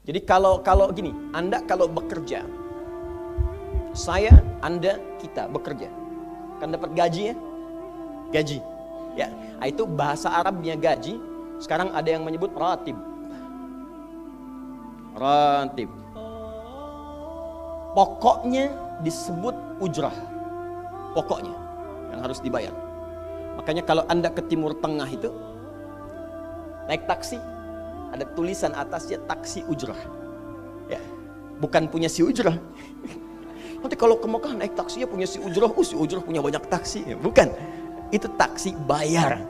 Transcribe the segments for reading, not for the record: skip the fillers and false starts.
Jadi kalau gini, Anda kalau bekerja, saya, Anda, kita bekerja, kan dapat gaji ya? Gaji. Ya, itu bahasa Arabnya gaji. Sekarang ada yang menyebut ratib. Ratib. Pokoknya disebut ujrah. Pokoknya yang harus dibayar. Makanya kalau Anda ke Timur Tengah itu naik taksi, ada tulisan atasnya taksi ujrah. Ya, bukan punya si ujrah. Nanti kalau ke Mekah naik taksinya punya si ujrah, si ujrah punya banyak taksi. Ya, bukan. Itu taksi bayar.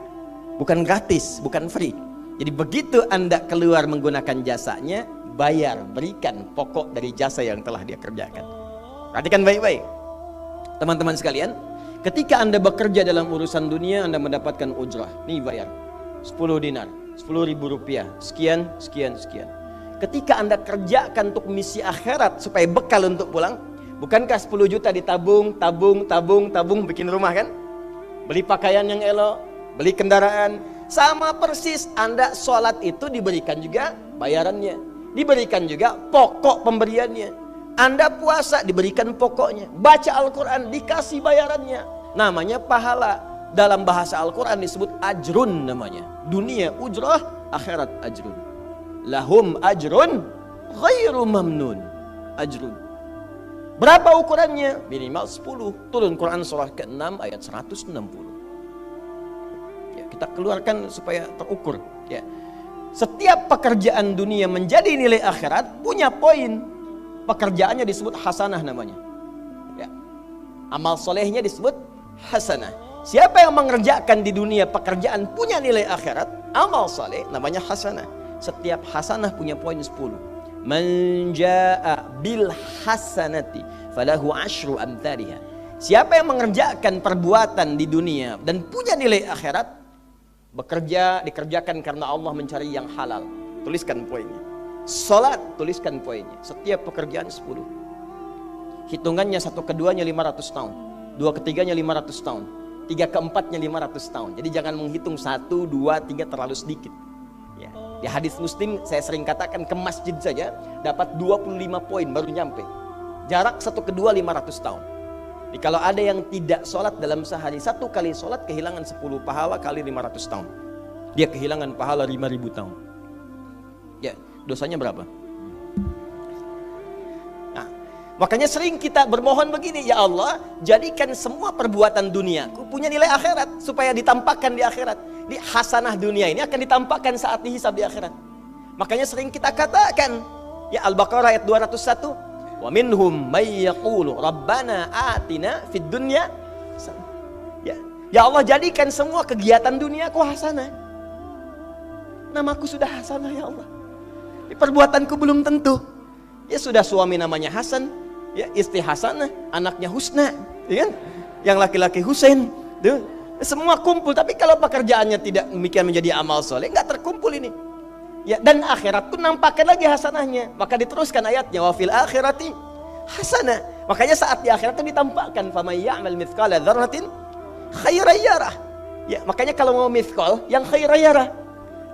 Bukan gratis, bukan free. Jadi begitu Anda keluar menggunakan jasanya, bayar, berikan pokok dari jasa yang telah dia kerjakan. Perhatikan baik-baik. Teman-teman sekalian, ketika Anda bekerja dalam urusan dunia, Anda mendapatkan ujrah. Nih bayar, 10 dinar, 10.000 rupiah, sekian, sekian, sekian. Ketika Anda kerjakan untuk misi akhirat supaya bekal untuk pulang, bukankah 10 juta ditabung, tabung, bikin rumah kan? Beli pakaian yang elok, beli kendaraan. Sama persis Anda sholat itu diberikan juga bayarannya, diberikan juga pokok pemberiannya. Anda puasa diberikan pokoknya, baca Al-Quran dikasih bayarannya. Namanya pahala. Dalam bahasa Al-Quran disebut ajrun namanya. Dunia ujrah, akhirat ajrun. Lahum ajrun ghairu mamnun. Ajrun. Berapa ukurannya? Minimal 10. Turun Quran surah ke-6 ayat 160. Ya, kita keluarkan supaya terukur. Ya. Setiap pekerjaan dunia menjadi nilai akhirat punya poin. Pekerjaannya disebut hasanah namanya. Ya. Amal solehnya disebut hasanah. Siapa yang mengerjakan di dunia pekerjaan punya nilai akhirat, amal soleh namanya hasanah. Setiap hasanah punya poin 10. Man jaa bil hasanati falahu asyru amthaliha. Siapa yang mengerjakan perbuatan di dunia dan punya nilai akhirat, bekerja dikerjakan karena Allah mencari yang halal. Tuliskan poinnya. Salat, tuliskan poinnya. Setiap pekerjaan 10. Hitungannya 1 keduanya 500 tahun, 2 ketiganya 500 tahun, 3 keempatnya 500 tahun. Jadi jangan menghitung 1, 2, 3 terlalu sedikit. Ya. Di hadis Muslim saya sering katakan ke masjid saja dapat 25 poin baru nyampe. Jarak 1 kedua 500 tahun. Jadi kalau ada yang tidak sholat dalam sehari, 1 kali sholat kehilangan 10 pahala kali 500 tahun. Dia kehilangan pahala 5.000 tahun. Ya, dosanya berapa? Nah, makanya sering kita bermohon begini, ya Allah, jadikan semua perbuatan duniaku punya nilai akhirat supaya ditampakkan di akhirat. Di hasanah dunia ini akan ditampakkan saat dihisab di akhirat. Makanya sering kita katakan, ya Al-Baqarah ayat 201, wa minhum may yaqulu rabbana atina fid dunya. Ya Allah, jadikan semua kegiatan duniaku hasanah. Namaku sudah hasanah ya Allah. Perbuatanku belum tentu. Ya sudah suami namanya Hasan, ya istri Hasanah, anaknya Husna, ya kan? Yang laki-laki Husain, tuh. Semua kumpul. Tapi kalau pekerjaannya tidak demikian menjadi amal soleh, nggak terkumpul ini. Ya, dan akhirat pun nampakkan lagi hasanahnya. Maka diteruskan ayatnya, wa fil akhirati hasanah. Makanya saat di akhirat itu ditampakkan, faman ya'mal mithqala dzarratin khairan yarah. Ya, makanya kalau mau mithqal yang khairan yarah,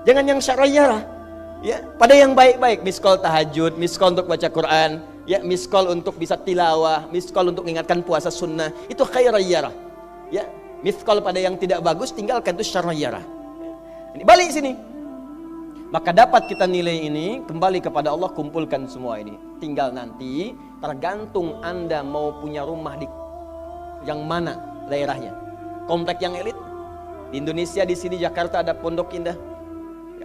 jangan yang syarran yarah. Ya, pada yang baik-baik, miskol tahajud, miskol untuk baca Quran, ya, miskol untuk bisa tilawah, miskol untuk mengingatkan puasa sunnah, itu khairan yarah. Ya, miskol pada yang tidak bagus, tinggalkan, itu syarran yarah. Ini balik sini. Maka dapat kita nilai ini, kembali kepada Allah, kumpulkan semua ini. Tinggal nanti, tergantung Anda mau punya rumah di yang mana daerahnya. Komplek yang elit. Di Indonesia, di sini Jakarta ada Pondok Indah.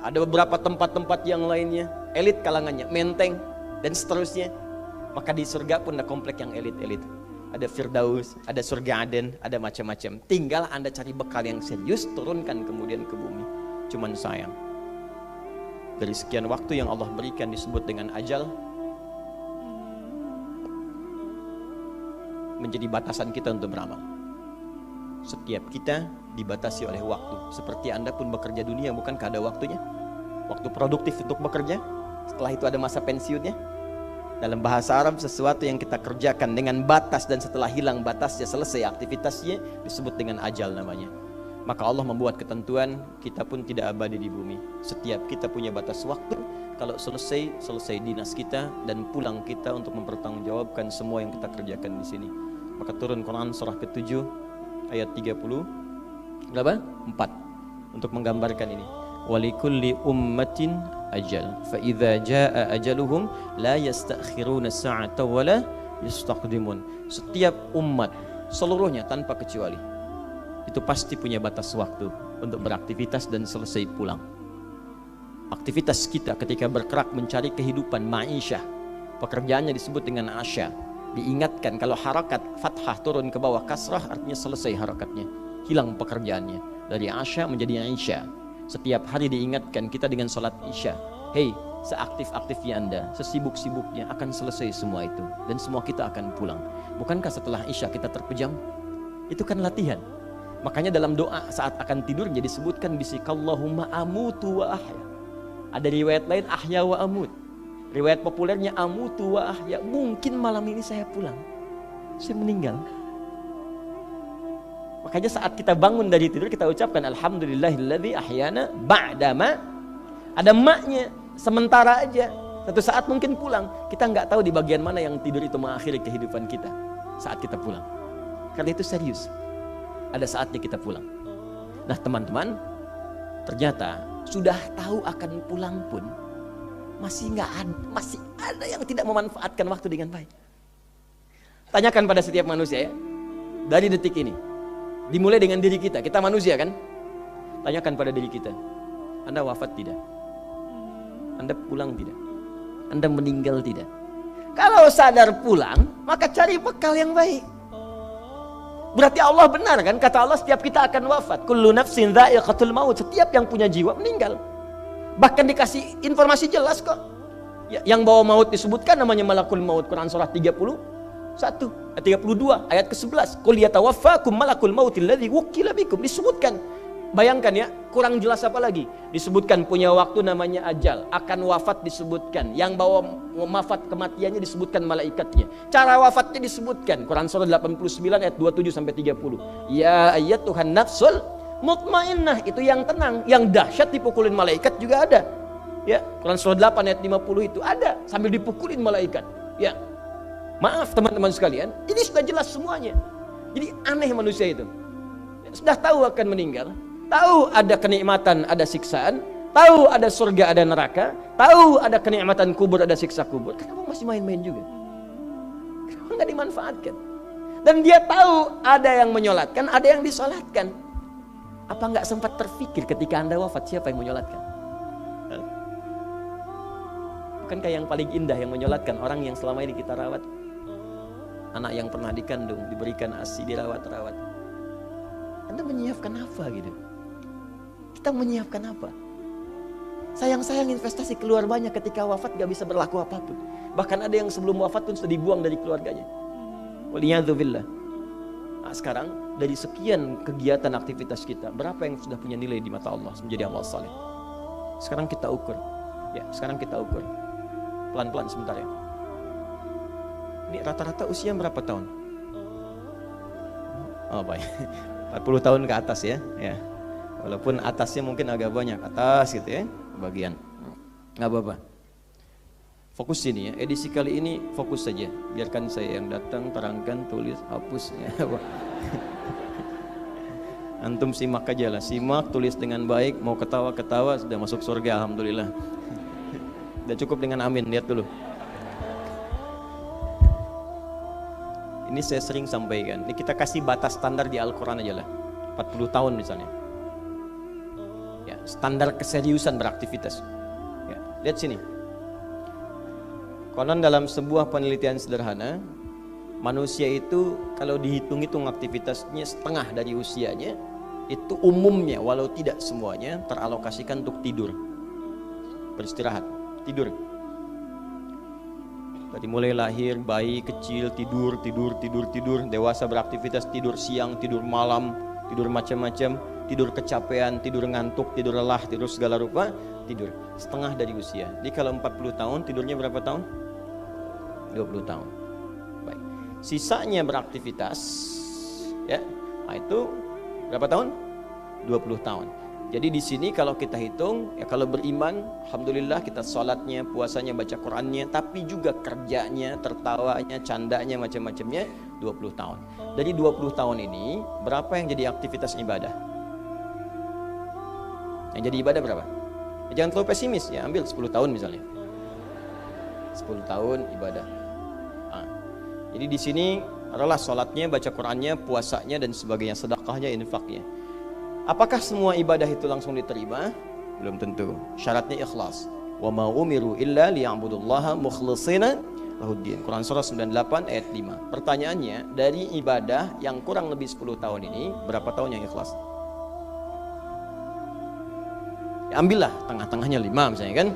Ada beberapa tempat-tempat yang lainnya, elit kalangannya, Menteng, dan seterusnya. Maka di surga pun ada komplek yang elit-elit. Ada Firdaus, ada surga Aden, ada macam-macam. Tinggal Anda cari bekal yang serius, turunkan kemudian ke bumi. Cuman sayang, dari sekian waktu yang Allah berikan disebut dengan ajal, menjadi batasan kita untuk beramal. Setiap kita dibatasi oleh waktu. Seperti Anda pun bekerja dunia, bukankah ada waktunya? Waktu produktif untuk bekerja, setelah itu ada masa pensiunnya. Dalam bahasa Arab, sesuatu yang kita kerjakan dengan batas dan setelah hilang batasnya, selesai aktivitasnya, disebut dengan ajal namanya. Maka Allah membuat ketentuan, kita pun tidak abadi di bumi. Setiap kita punya batas waktu, kalau selesai dinas kita dan pulang kita untuk mempertanggungjawabkan semua yang kita kerjakan di sini. Maka turun Quran surah ke-7 ayat 30 berapa? 4 untuk menggambarkan ini. Walikulli ummatin ajal fa idza jaa ajaluhum la yastakhiruna sa'ata wa la yastaqdimun. Setiap umat seluruhnya tanpa kecuali itu pasti punya batas waktu untuk beraktivitas dan selesai pulang. Aktivitas kita ketika bergerak mencari kehidupan ma'isyah, pekerjaannya disebut dengan asya. Diingatkan kalau harakat fathah turun ke bawah kasrah artinya selesai harakatnya, hilang pekerjaannya. Dari asya menjadi isya. Setiap hari diingatkan kita dengan salat isya. Hei, seaktif-aktifnya Anda, sesibuk-sibuknya akan selesai semua itu dan semua kita akan pulang. Bukankah setelah isya kita terpejam? Itu kan latihan. Makanya dalam doa saat akan tidur jadi disebutkan bisikallahumma amutu wa ahya. Ada riwayat lain ahya wa amut. Riwayat populernya amutu wa ahya. Mungkin malam ini saya pulang, saya meninggal. Makanya saat kita bangun dari tidur kita ucapkan alhamdulillahilladzi ahyana ba'dama. Ada maknya, sementara aja. Satu saat mungkin pulang. Kita nggak tahu di bagian mana yang tidur itu mengakhiri kehidupan kita saat kita pulang. Karena itu serius. Ada saatnya kita pulang. Nah teman-teman, ternyata sudah tahu akan pulang pun masih ada yang tidak memanfaatkan waktu dengan baik. Tanyakan pada setiap manusia ya, dari detik ini, dimulai dengan diri kita. Kita manusia kan? Tanyakan pada diri kita, Anda wafat tidak? Anda pulang tidak? Anda meninggal tidak? Kalau sadar pulang, maka cari bekal yang baik. Berarti Allah benar kan? Kata Allah setiap kita akan wafat. Kullu nafsin dha'iqatul maut. Setiap yang punya jiwa meninggal. Bahkan dikasih informasi jelas kok. Yang bawa maut disebutkan namanya malakul maut. Quran surah 32 ayat ke-11. Qul yatawaffakum malakul mautil ladzi wukkila bikum. Disebutkan. Bayangkan ya, kurang jelas apa lagi? Disebutkan punya waktu namanya ajal, akan wafat disebutkan, yang bawa wafat kematiannya disebutkan malaikatnya. Cara wafatnya disebutkan, Quran surah 89 ayat 27 sampai 30. Ya ayyatuhan nafsul mutmainnah, itu yang tenang, yang dahsyat dipukulin malaikat juga ada. Ya, Quran surah 8 ayat 50 itu ada sambil dipukulin malaikat. Ya. Maaf teman-teman sekalian, ini sudah jelas semuanya. Jadi aneh manusia itu. Sudah tahu akan meninggal, tahu ada kenikmatan, ada siksaan, tahu ada surga, ada neraka, tahu ada kenikmatan kubur, ada siksa kubur. Kenapa masih main-main juga? Kenapa nggak dimanfaatkan? Dan dia tahu ada yang menyolatkan, ada yang disolatkan. Apa nggak sempat terfikir ketika Anda wafat siapa yang menyolatkan? Bukankah yang paling indah yang menyolatkan orang yang selama ini kita rawat? Anak yang pernah dikandung, diberikan ASI, dirawat-rawat. Anda menyiapkan apa gitu? Kita menyiapkan apa? Sayang-sayang investasi keluar banyak ketika wafat gak bisa berlaku apapun. Bahkan ada yang sebelum wafat pun sudah dibuang dari keluarganya. Waliyadzubillah. Nah, sekarang dari sekian kegiatan aktivitas kita, berapa yang sudah punya nilai di mata Allah menjadi amal saleh? Sekarang kita ukur. Ya, sekarang kita ukur. Pelan-pelan sebentar ya. Ini rata-rata usia berapa tahun? Oh baik. 40 tahun ke atas ya. Ya. Walaupun atasnya mungkin agak banyak, atas gitu ya, bagian. Nggak apa-apa. Fokus sini ya. Edisi kali ini fokus saja. Biarkan saya yang datang, terangkan, tulis, hapus ya. Antum simak aja lah. Simak, tulis dengan baik, mau ketawa-ketawa sudah masuk surga alhamdulillah. Udah cukup dengan amin, lihat dulu. Ini saya sering sampaikan. Ini kita kasih batas standar di Al-Quran aja lah. 40 tahun misalnya. Ya, standar keseriusan beraktivitas. Ya, lihat sini. Konon dalam sebuah penelitian sederhana, manusia itu kalau dihitung-hitung aktivitasnya setengah dari usianya, itu umumnya walau tidak semuanya teralokasikan untuk tidur. Beristirahat, tidur. Dari mulai lahir, bayi kecil, tidur, dewasa beraktivitas, tidur siang, tidur malam, tidur macam-macam, tidur kecapean, tidur ngantuk, tidur lelah, tidur segala rupa, tidur. Setengah dari usia. Jadi kalau 40 tahun, tidurnya berapa tahun? 20 tahun. Baik. Sisanya beraktivitas, ya. Nah itu berapa tahun? 20 tahun. Jadi di sini kalau kita hitung, ya kalau beriman, alhamdulillah kita sholatnya, puasanya, baca Qurannya, tapi juga kerjanya, tertawanya, candanya, macam-macamnya 20 tahun. Dari 20 tahun ini, berapa yang jadi aktivitas ibadah? Yang jadi ibadah berapa? Ya, jangan terlalu pesimis, ya ambil 10 tahun misalnya. 10 tahun ibadah. Nah, jadi di sini adalah sholatnya, baca Qurannya, puasanya, dan sebagainya, sedekahnya, infaknya. Apakah semua ibadah itu langsung diterima? Belum tentu. Syaratnya ikhlas. Wa ma umiru illa liya'budullaha mukhlishina lahuddin. Quran surah 98 ayat 5. Pertanyaannya, dari ibadah yang kurang lebih 10 tahun ini, berapa tahun yang ikhlas? Ya, ambillah tengah-tengahnya 5 misalnya kan.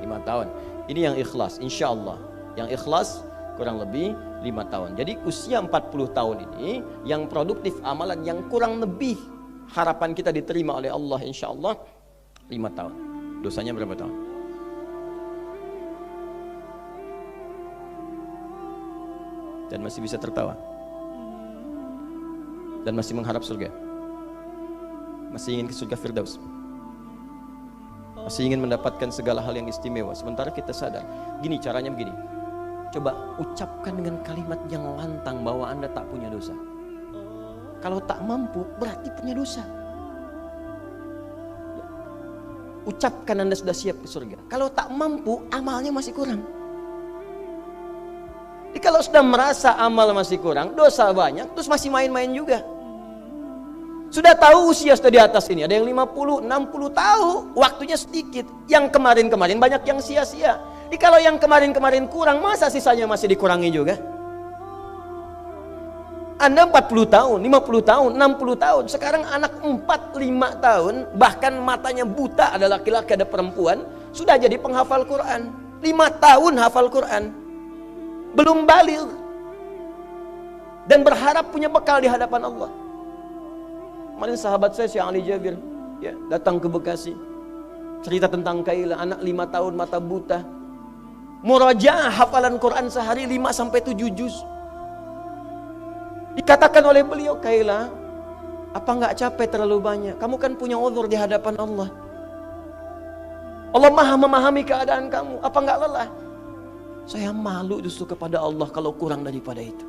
5 tahun. Ini yang ikhlas, insya Allah. Yang ikhlas kurang lebih 5 tahun. Jadi usia 40 tahun ini yang produktif amalan yang kurang lebih harapan kita diterima oleh Allah insya Allah 5 tahun. Dosanya berapa tahun? Dan masih bisa tertawa. Dan masih mengharap surga. Masih ingin ke surga Firdaus. Masih ingin mendapatkan segala hal yang istimewa. Sementara kita sadar, gini caranya begini. Coba ucapkan dengan kalimat yang lantang bahwa Anda tak punya dosa. Kalau tak mampu, berarti punya dosa. Ucapkan Anda sudah siap ke surga. Kalau tak mampu, amalnya masih kurang. Jadi kalau sudah merasa amal masih kurang, dosa banyak, terus masih main-main juga. Sudah tahu usia sudah di atas ini, ada yang 50, 60 tahu, waktunya sedikit. Yang kemarin-kemarin banyak yang sia-sia. Jadi kalau yang kemarin-kemarin kurang, masa sisanya masih dikurangi juga? Anda 40 tahun, 50 tahun, 60 tahun. Sekarang anak 4, 5 tahun, bahkan matanya buta, ada laki-laki, ada perempuan, sudah jadi penghafal Quran. 5 tahun hafal Quran. Belum baligh. Dan berharap punya bekal di hadapan Allah. Kemarin sahabat saya, Syekh Ali Jabir, ya, datang ke Bekasi. Cerita tentang Kaila, anak 5 tahun, mata buta. Murajaah hafalan Quran sehari 5-7 juz. Dikatakan oleh beliau, Kaila, apa nggak capek terlalu banyak? Kamu kan punya uzur di hadapan Allah. Allah maha memahami keadaan kamu. Apa nggak lelah? Saya malu justru kepada Allah kalau kurang daripada itu.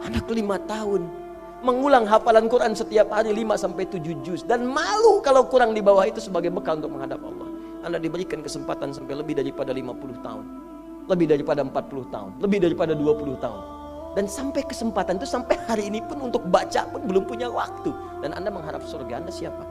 Anak 5 tahun mengulang hafalan Quran setiap hari 5-7 juz. Dan malu kalau kurang di bawah itu sebagai bekal untuk menghadap Allah. Anda diberikan kesempatan sampai lebih daripada 50 tahun. Lebih daripada 40 tahun. Lebih daripada 20 tahun. Dan sampai kesempatan itu sampai hari ini pun untuk baca pun belum punya waktu. Dan Anda mengharap surga, Anda siapa?